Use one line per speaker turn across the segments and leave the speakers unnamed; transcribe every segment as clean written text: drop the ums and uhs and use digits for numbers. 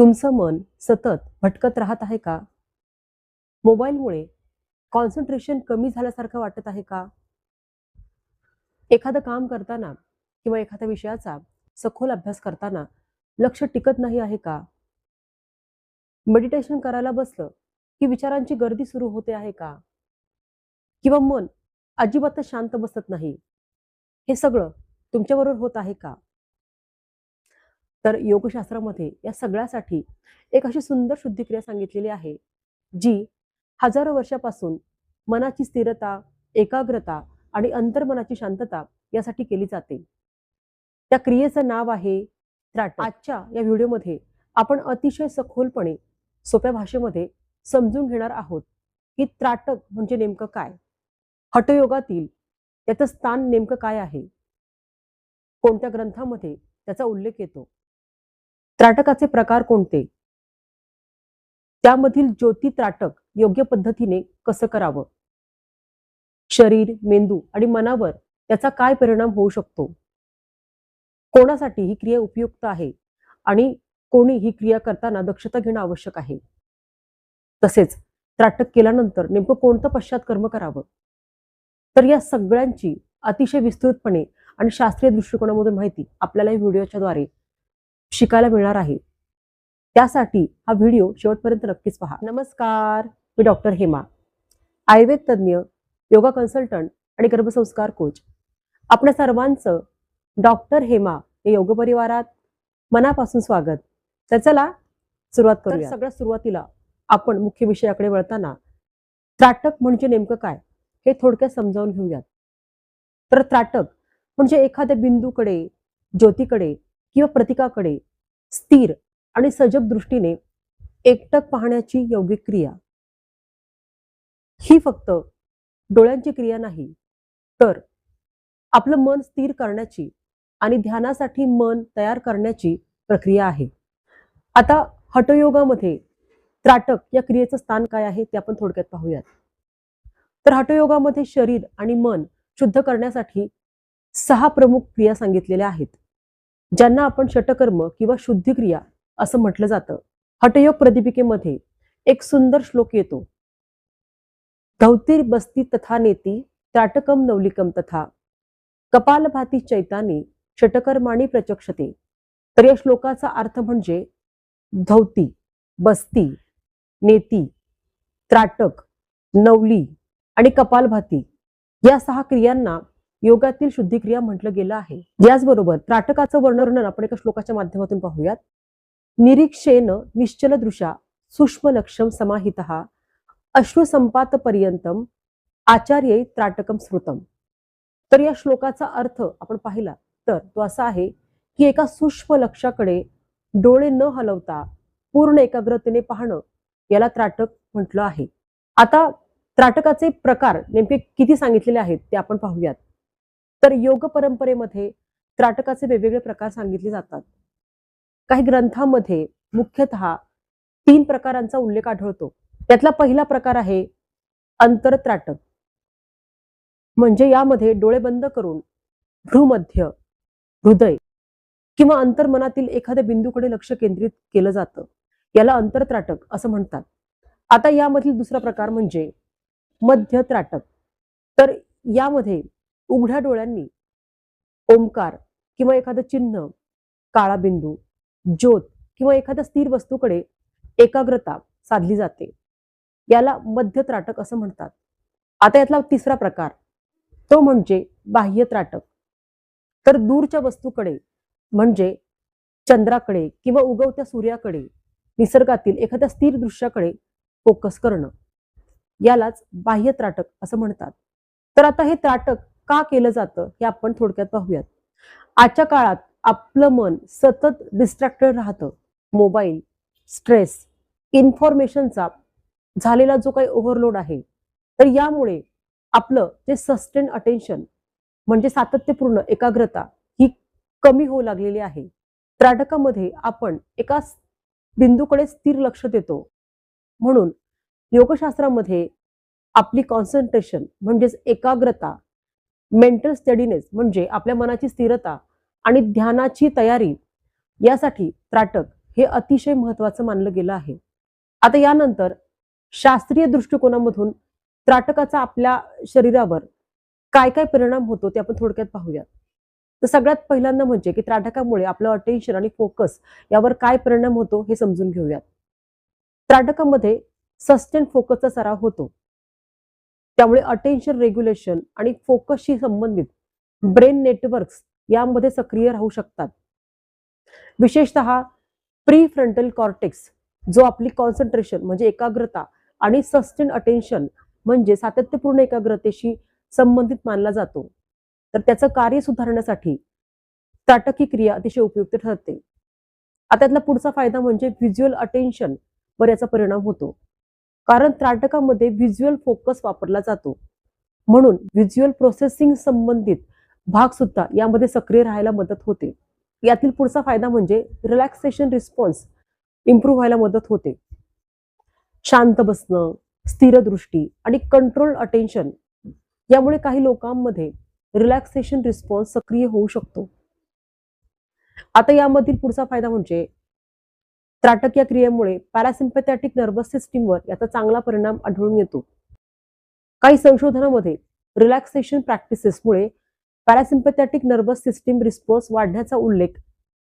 तुमचं मन सतत भटकत राहत आहे का? मोबाईलमुळे कॉन्सन्ट्रेशन कमी झाल्यासारखं वाटत आहे का? एखादं काम करताना किंवा एखाद्या विषयाचा सखोल अभ्यास करताना लक्ष टिकत नाही आहे का? मेडिटेशन करायला बसलं की विचारांची गर्दी सुरू होते आहे का? किंवा मन अजिबातच शांत बसत नाही. हे सगळं तुमच्याबरोबर होत आहे का? तर योगशास्त्रामध्ये या सगळ्यासाठी एक अशी सुंदर शुद्धिक्रिया सांगितलेली आहे, जी हजारो वर्षापासून मनाची स्थिरता, एकाग्रता आणि अंतर्मनाची शांतता यासाठी केली जाते. त्या क्रियेचं नाव आहे त्राटक. आजच्या या व्हिडिओमध्ये आपण अतिशय सखोलपणे सोप्या भाषेमध्ये समजून घेणार आहोत की त्राटक म्हणजे नेमकं काय, हठयोगातील त्याचं स्थान नेमकं काय आहे, कोणत्या ग्रंथामध्ये त्याचा उल्लेख येतो, त्राटकाचे प्रकार कोणते, त्यामधील ज्योती त्राटक योग्य पद्धतीने कसं करावं, शरीर, मेंदू आणि मनावर त्याचा काय परिणाम होऊ शकतो, कोणासाठी ही क्रिया उपयुक्त आहे आणि कोणी ही क्रिया करताना दक्षता घेणं आवश्यक आहे, तसेच त्राटक केल्यानंतर नेमकं कोणतं पश्चात्कर्म करावं. तर या सगळ्यांची अतिशय विस्तृतपणे आणि शास्त्रीय दृष्टिकोनामधून माहिती आपल्याला या व्हिडिओच्या द्वारे शिकायला मिळणार आहे. त्यासाठी हा व्हिडिओ शेवटपर्यंत नक्कीच पहा. नमस्कार, मी डॉक्टर हेमा, आयुर्वेद तज्ज्ञ, योगा कन्सल्टंट आणि गर्भसंस्कार कोच. आपल्या सर्वांचं डॉक्टर हेमा या योग परिवारात मनापासून स्वागत. तर चला सुरुवात करूया. सगळ्यात सुरुवातीला आपण मुख्य विषयाकडे वळताना त्राटक म्हणजे नेमकं काय हे थोडक्यात समजावून घेऊयात. तर त्राटक म्हणजे एखाद्या बिंदूकडे, ज्योतीकडे किंवा प्रतीकाकडे स्थिर आणि सजग दृष्टीने एकटक पाहण्याची यौगिक क्रिया. ही फक्त डोळ्यांची क्रिया नाही, तर आपलं मन स्थिर करण्याची आणि ध्यानासाठी मन तयार करण्याची प्रक्रिया आहे. आता हठयोगामध्ये त्राटक या क्रियेचं स्थान काय आहे ते आपण थोडक्यात पाहूयात. तर हठयोगामध्ये शरीर आणि मन शुद्ध करण्यासाठी 6 प्रमुख क्रिया सांगितलेल्या आहेत, ज्यांना आपण षटकर्म किंवा शुद्धिक्रिया असं म्हटलं जातं. हठयोग प्रदीपिकेमध्ये एक सुंदर श्लोक येतो, धौतीर बस्ती तथा नेती त्राटकम नवलिकम तथा कपालभाती चैतानी षटकर्माणी प्रचक्षते. तर या श्लोकाचा अर्थ म्हणजे धौती, बस्ती, नेती, त्राटक, नवली आणि कपालभाती या 6 क्रियांना योगातील शुद्धिक्रिया म्हटलं गेलं आहे. याचबरोबर त्राटकाचं वर्णन आपण एका श्लोकाच्या माध्यमातून पाहूयात. निरीक्षेन निश्चल दृशा सूक्ष्म लक्ष्यम समाहितः अश्रुसंपात पर्यंतम आचार्य त्राटकम श्रुतम. तर या श्लोकाचा अर्थ आपण पाहिला तर तो असा आहे की एका सूक्ष्म लक्ष्याकडे डोळे न हलवता पूर्ण एकाग्रतेने पाहणं याला त्राटक म्हटलं आहे. आता त्राटकाचे प्रकार नेमके किती सांगितलेले आहेत ते आपण पाहूयात. तर योग परंपरेमध्ये त्राटकाचे वेगवेगळे प्रकार सांगितले जातात. काही ग्रंथांमध्ये मुख्यतः 3 प्रकारांचा उल्लेख आढळतो. त्यातला पहिला प्रकार आहे अंतरत्राटक, म्हणजे यामध्ये डोळे बंद करून भ्रूमध्य, हृदय किंवा अंतर्मनातील एखाद्या बिंदूकडे लक्ष केंद्रित केलं जातं. याला अंतरत्राटक असं म्हणतात. आता यामधील दुसरा प्रकार म्हणजे मध्य त्राटक. तर यामध्ये उघड्या डोळ्यांनी ओंकार किंवा एखादं चिन्ह, काळा बिंदू, ज्योत किंवा एखाद्या स्थिर वस्तूकडे एकाग्रता साधली जाते. याला मध्य त्राटक असं म्हणतात. आता यातला तिसरा प्रकार तो म्हणजे बाह्य त्राटक. तर दूरच्या वस्तूकडे म्हणजे चंद्राकडे किंवा उगवत्या सूर्याकडे, निसर्गातील एखाद्या स्थिर दृश्याकडे फोकस करणं, यालाच बाह्य त्राटक असं म्हणतात. तर आता हे त्राटक का केलं जातं हे आपण थोडक्यात पाहूयात. आजच्या काळात आपलं मन सतत डिस्ट्रॅक्टेड राहतं. मोबाईल, स्ट्रेस, इन्फॉर्मेशनचा झालेला जो काही ओव्हरलोड आहे, तर यामुळे आपलं जे सस्टेन अटेन्शन म्हणजे सातत्यपूर्ण एकाग्रता ही कमी होऊ लागलेली आहे. त्राटकामध्ये आपण एका बिंदूकडे स्थिर लक्ष देतो. म्हणून योगशास्त्रामध्ये आपली कॉन्सन्ट्रेशन म्हणजेच एकाग्रता, मेंटल स्टेडीनेस म्हणजे आपल्या मनाची स्थिरता आणि ध्यानाची तयारी यासाठी त्राटक हे अतिशय महत्वाचं मानलं गेलं आहे. आता यानंतर शास्त्रीय दृष्टिकोनामधून त्राटकाचा आपल्या शरीरावर काय काय परिणाम होतो ते आपण थोडक्यात पाहूयात. तर सगळ्यात पहिल्यांदा म्हणजे की त्राटकामुळे आपलं अटेन्शन आणि फोकस यावर काय परिणाम होतो हे समजून घेऊयात. त्राटकामध्ये सस्टेन फोकसचा सराव होतो. त्यामुळे अटेन्शन रेग्युलेशन आणि फोकसशी संबंधित ब्रेन नेटवर्क्स यामध्ये सक्रिय राहू शकतात. विशेषतः प्री फ्रंटल कॉर्टेक्स जो आपली कॉन्सन्ट्रेशन म्हणजे एकाग्रता आणि सस्टेन अटेन्शन म्हणजे सातत्यपूर्ण एकाग्रतेशी संबंधित मानला जातो. तर त्याचं कार्य सुधारण्यासाठी त्राटकी क्रिया अतिशय उपयुक्त ठरते. आता त्यातला पुढचा फायदा म्हणजे व्हिज्युअल अटेन्शन वर याचा परिणाम होतो. कारण त्राटकामध्ये व्हिज्युअल फोकस वापरला जातो. म्हणून व्हिज्युअल प्रोसेसिंग संबंधित भाग सुद्धा यामध्ये सक्रिय राहायला मदत होते. यातील पुढचा फायदा म्हणजे रिलॅक्सेशन रिस्पॉन्स इम्प्रूव्ह व्हायला मदत होते. शांत बसणं, स्थिर दृष्टी आणि कंट्रोल अटेन्शन यामुळे काही लोकांमध्ये रिलॅक्सेशन रिस्पॉन्स सक्रिय होऊ शकतो. आता यामधील पुढचा फायदा म्हणजे त्राटक या क्रियेमुळे पॅरासिम्पॅथॅटिक नर्वस सिस्टीमवर याचा चांगला परिणाम आढळून येतो. काही संशोधनामध्ये relaxation प्रॅक्टिसेसमुळे parasympathetic nervous system response वाढण्याचा उल्लेख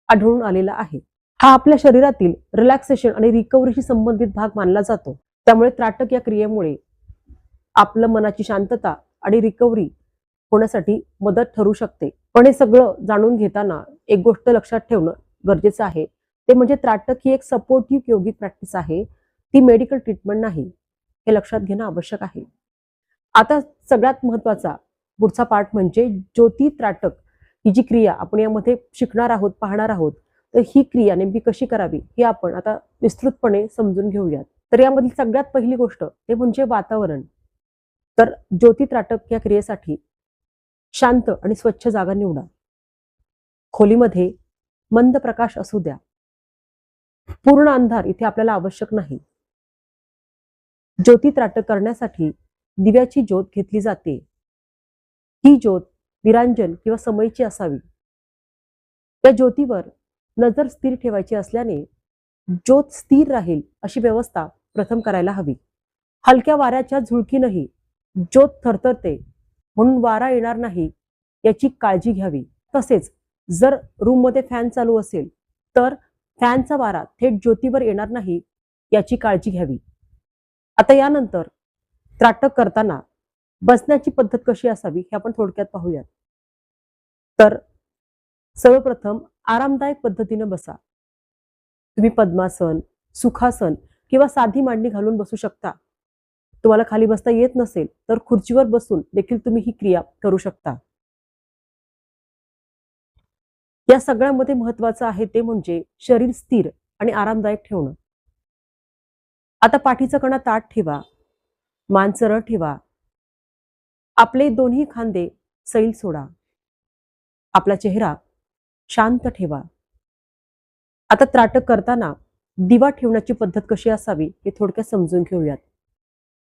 आढळून आलेला आहे. हा आपल्या शरीरातील रिलॅक्सेशन आणि रिकव्हरीशी संबंधित भाग मानला जातो. त्यामुळे त्राटक या क्रियेमुळे आपलं मनाची शांतता आणि रिकव्हरी होण्यासाठी मदत ठरू शकते. पण हे सगळं जाणून घेताना एक गोष्ट लक्षात ठेवणं गरजेचं आहे, ते म्हणजे त्राटक ही एक सपोर्टिव्ह योगिक प्रॅक्टिस आहे, ती मेडिकल ट्रीटमेंट नाही. हे लक्षात घेणं आवश्यक आहे. आता सगळ्यात महत्वाचा पुढचा पार्ट म्हणजे ज्योती त्राटक ही जी क्रिया आपण यामध्ये शिकणार आहोत, पाहणार आहोत, तर ही क्रिया नेमकी कशी करावी हे आपण आता विस्तृतपणे समजून घेऊयात. तर यामधील सगळ्यात पहिली गोष्ट ते म्हणजे वातावरण. तर ज्योती त्राटक या क्रियेसाठी शांत आणि स्वच्छ जागा निवडा. खोलीमध्ये मंद प्रकाश असू द्या. पूर्ण अंधार इथे आपल्याला आवश्यक नाही. ज्योती त्राटक करण्यासाठी दिव्याची ज्योत घेतली जाते. ही ज्योत निरांजन किंवा समईची असावी. त्या ज्योतीवर नजर स्थिर ठेवायची असल्याने ज्योत स्थिर राहील अशी व्यवस्था प्रथम करायला हवी. हलक्या वाऱ्याच्या झुळकीनंही ज्योत थरथरते, म्हणून वारा येणार नाही याची काळजी घ्यावी. तसेच जर रूममध्ये फॅन चालू असेल तर फॅनचा वारा थेट ज्योतीवर येणार नाही याची काळजी घ्यावी. आता यानंतर त्राटक करताना बसण्याची पद्धत कशी असावी हे आपण थोडक्यात पाहूयात. तर सर्वप्रथम आरामदायक पद्धतीने बसा. तुम्ही पद्मासन, सुखासन किंवा साधी मांडणी घालून बसू शकता. तुम्हाला खाली बसता येत नसेल तर खुर्चीवर बसून देखील तुम्ही ही क्रिया करू शकता. या सगळ्यामध्ये महत्वाचं आहे ते म्हणजे शरीर स्थिर आणि आरामदायक ठेवणं. आता पाठीचा कणा ताठ ठेवा, मान सरळ ठेवा. आपले दोन्ही खांदे सैल सोडा. आपला चेहरा शांत ठेवा. आता त्राटक करताना दिवा ठेवण्याची पद्धत कशी असावी हे थोडक्यात समजून घेऊयात.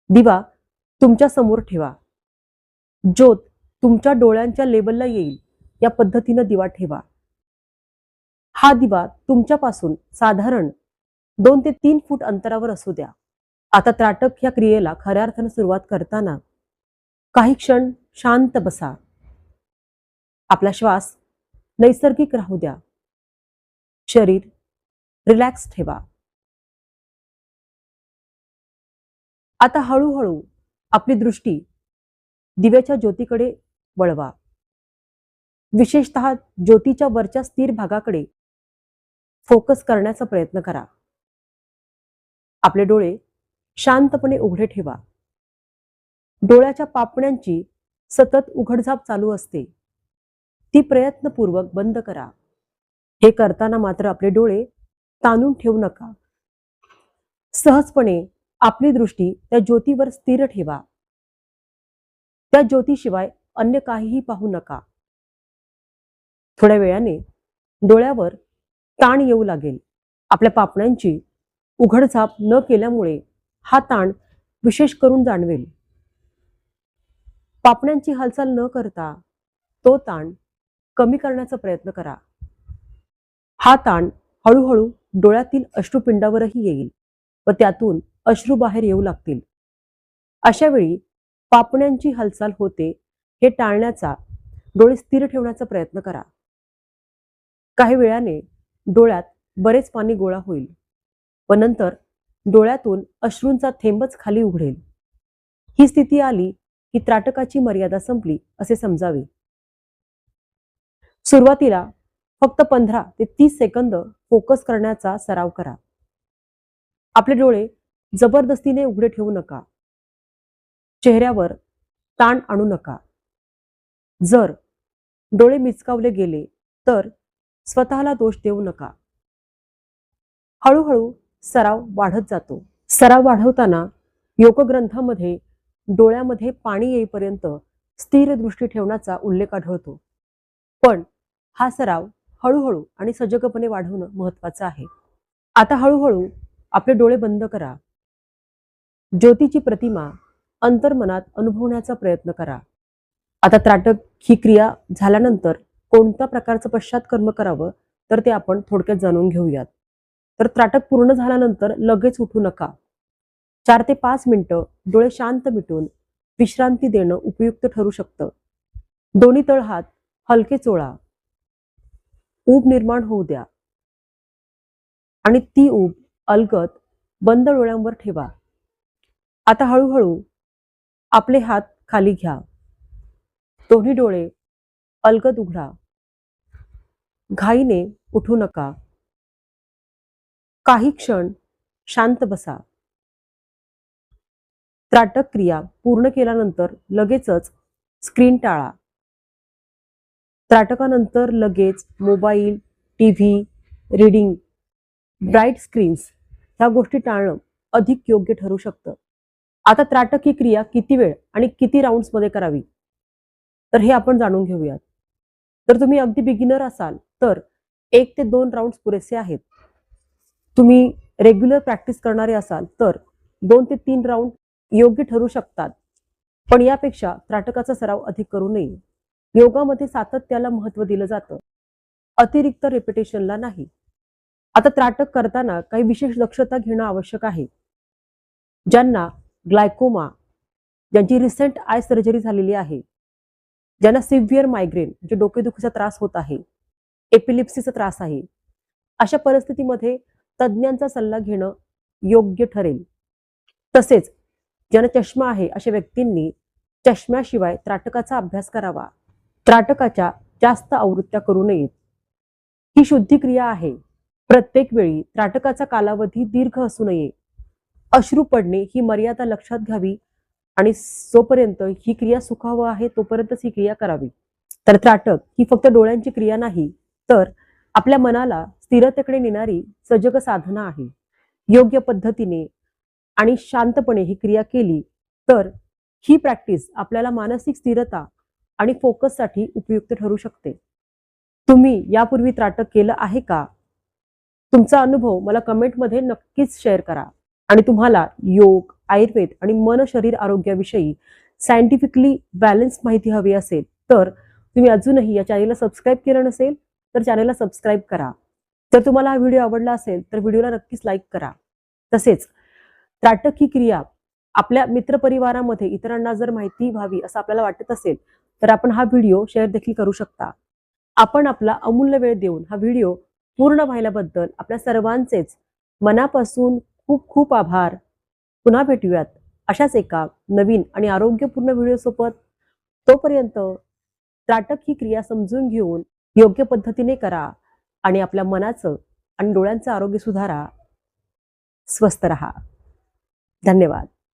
दिवा तुमच्या समोर ठेवा. ज्योत तुमच्या डोळ्यांच्या लेवलला येईल या पद्धतीनं दिवा ठेवा. हा दिवा तुमच्यापासून साधारण 2 ते 3 फूट अंतरावर असू द्या. आता त्राटक या क्रियेला खऱ्या अर्थाने सुरुवात करताना काही क्षण शांत बसा. आपला श्वास नैसर्गिक राहू द्या. शरीर रिलॅक्स ठेवा. आता हळूहळू आपली दृष्टी दिव्याच्या ज्योतीकडे वळवा. विशेषतः ज्योतीच्या वरच्या स्थिर भागाकडे फोकस करण्याचा प्रयत्न करा. आपले डोळे शांतपणे उघडे ठेवा. डोळ्याच्या पापण्यांची सतत उघडझाप चालू असते, ती प्रयत्नपूर्वक बंद करा. हे करताना मात्र आपले डोळे ताणून ठेवू नका. सहजपणे आपली दृष्टी त्या ज्योतीवर स्थिर ठेवा. त्या ज्योतीशिवाय अन्य काहीही पाहू नका. थोड्या वेळाने डोळ्यावर ताण येऊ लागेल. आपल्या पापण्यांची उघडझाप न केल्यामुळे हा ताण विशेष करून जाणवेल. पापण्यांची हालचाल न करता तो ताण कमी करण्याचा प्रयत्न करा. हा ताण हळूहळू डोळ्यातील अश्रुपिंडावरही येईल व त्यातून अश्रू बाहेर येऊ लागतील. अशा वेळी पापण्यांची हालचाल होते हे टाळण्याचा, डोळे स्थिर ठेवण्याचा प्रयत्न करा. काही वेळाने डोळ्यात बरेच पाणी गोळा होईल व नंतर डोळ्यातून अश्रूंचा थेंबच खाली उघडेल. ही स्थिती आली की त्राटकाची मर्यादा संपली असे समजावे. सुरुवातीला फक्त 15 ते 30 सेकंद फोकस करण्याचा सराव करा. आपले डोळे जबरदस्तीने उघडे ठेवू नका. चेहऱ्यावर ताण आणू नका. जर डोळे मिचकावले गेले तर स्वतःला दोष देऊ नका. हळूहळू सराव वाढत जातो. सराव वाढवताना योगग्रंथामध्ये डोळ्यामध्ये पाणी येईपर्यंत स्थिर दृष्टी ठेवण्याचा उल्लेख आढळतो. पण हा सराव हळूहळू आणि सजगपणे वाढवणं महत्वाचं आहे. आता हळूहळू आपले डोळे बंद करा. ज्योतीची प्रतिमा अंतर्मनात अनुभवण्याचा प्रयत्न करा. आता त्राटक ही क्रिया झाल्यानंतर कोणत्या प्रकारचं पश्चात्कर्म करावं तर ते आपण थोडक्यात जाणून घेऊयात. तर त्राटक पूर्ण झाल्यानंतर लगेच उठू नका. 4 ते 5 मिनिटं डोळे शांत मिटून विश्रांती देणं उपयुक्त ठरू शकतं. दोन्ही तळहात हलके चोळा. ऊब निर्माण होऊ द्या आणि ती ऊब अलगद बंद डोळ्यांवर ठेवा. आता हळूहळू आपले हात खाली घ्या. दोन्ही डोळे अलगद उघडा. घाईने उठू नका. काही क्षण शांत बसा. त्राटक क्रिया पूर्ण केल्यानंतर लगेचच स्क्रीन टाळा. त्राटकानंतर लगेच mobile, TV, reading, bright screens ह्या गोष्टी टाळणं अधिक योग्य ठरू शकतं. आता त्राटक ही क्रिया किती वेळ आणि किती राऊंड्समध्ये करावी तर हे आपण जाणून घेऊयात. तर तुम्ही अगदी बिगिनर असाल तर 1 ते 2 राऊंड्स पुरेसे आहेत. तुम्ही रेग्युलर प्रॅक्टिस करणारे असाल तर 2 ते 3 राऊंड योग्य ठरू शकतात. पण यापेक्षा त्राटकाचा सराव अधिक करू नये. योगामध्ये सातत्याला महत्त्व दिलं जातं, अतिरिक्त रिपिटेशनला नाही. आता त्राटक करताना काही विशेष दक्षता घेणं आवश्यक आहे. ज्यांना ग्लायकोमा, ज्यांची रिसेंट आय सर्जरी झालेली आहे, ज्यांना सिव्हिअर मायग्रेन म्हणजे डोकेदुखीचा त्रास होत आहे, एपिलिप्सीचा त्रास आहे, अशा परिस्थितीमध्ये तज्ज्ञांचा सल्ला घेणं योग्य ठरेल. तसेच ज्यांना चष्मा आहे अशा व्यक्तींनी चष्म्याशिवाय त्राटकाचा अभ्यास करावा. त्राटकाच्या जास्त आवृत्त्या करू नयेत. ही शुद्धी क्रिया आहे. प्रत्येक वेळी त्राटकाचा कालावधी दीर्घ असू नये. अश्रू पडणे ही मर्यादा लक्षात घ्यावी आणि जोपर्यंत ही क्रिया सुखावह आहे तोपर्यंतच ही क्रिया करावी. तर त्राटक ही फक्त डोळ्यांची क्रिया नाही तर आपल्या मनाला स्थिरतेकडे नेणारी सजग साधना आहे. योग्य पद्धतीने आणि शांतपणे ही क्रिया केली तर ही प्रॅक्टिस आपल्याला मानसिक स्थिरता आणि फोकससाठी उपयुक्त ठरू शकते. तुम्ही यापूर्वी त्राटक केलं आहे का? तुमचा अनुभव मला कमेंटमध्ये नक्कीच शेअर करा. आणि तुम्हाला योग, आयुर्वेद आणि मन शरीर आरोग्याविषयी सायंटिफिकली बॅलन्स माहिती हवी असेल तर तुम्ही अजूनही या चॅनेलला सबस्क्राईब केलं नसेल तर चॅनेलला सबस्क्राईब करा. जर तुम्हाला हा व्हिडिओ आवडला असेल तर व्हिडिओला नक्कीच लाईक करा. तसेच त्राटक ही क्रिया आपल्या मित्रपरिवारामध्ये इतरांना जर माहिती व्हावी असं आपल्याला वाटत असेल तर आपण हा व्हिडिओ शेअर देखील करू शकता. आपण आपला अमूल्य वेळ देऊन हा व्हिडिओ पूर्ण पाहिल्याबद्दल आपल्या सर्वांचेच मनापासून खूप खूप आभार. पुन्हा भेटूयात अशाच एका नवीन आणि आरोग्यपूर्ण व्हिडिओ सोबत. तोपर्यंत त्राटक ही क्रिया समजून घेऊन योग्य पद्धतीने करा आणि आपल्या मनाचं आणि डोळ्यांचं आरोग्य सुधारा. स्वस्थ रहा. धन्यवाद.